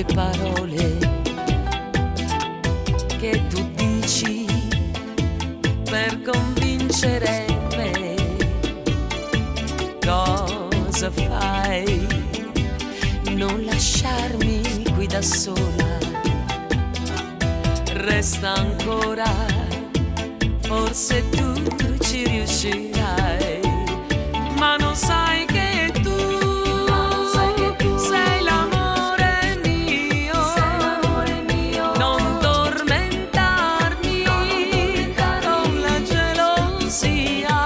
poche parole che tu dici per convincere me. Cosa fai? Non lasciarmi qui da sola. Resta ancora, forse tu ci riuscirai, ma non sai che tu sei l'amore mio. Non tormentarmi con la gelosia,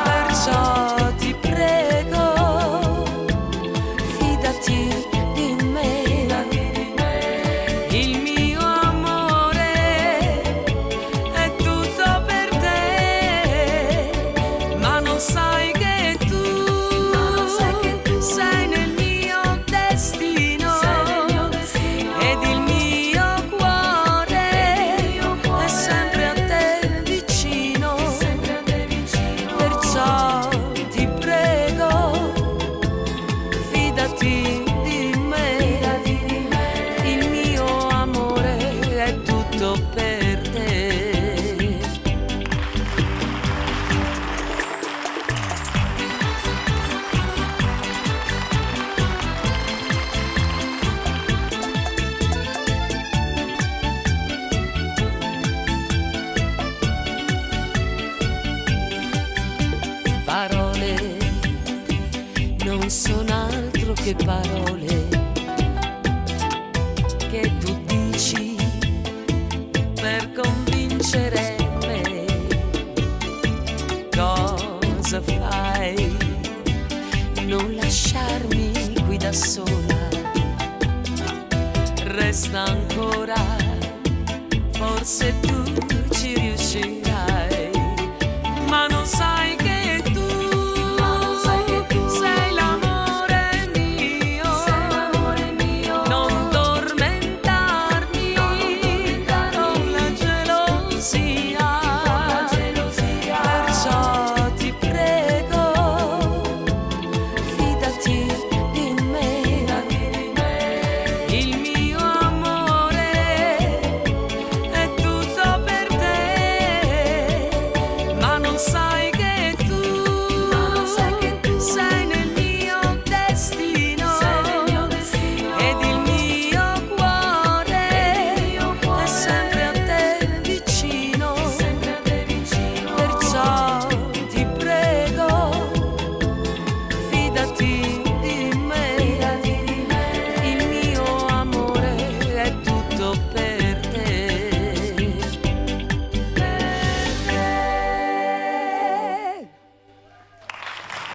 perciò ti prego, fidati di me. Il mio amore è tutto per te, ma non sai che tu sei nel mio destino, ed il mio cuore è sempre a te vicino. Perciò ti prego, fidati di me. Il mio amore è tutto per te. Parole non sono altro che parole che tu dici per convincere me. Cosa fai? Non lasciarmi qui da sola. Resta ancora, forse tu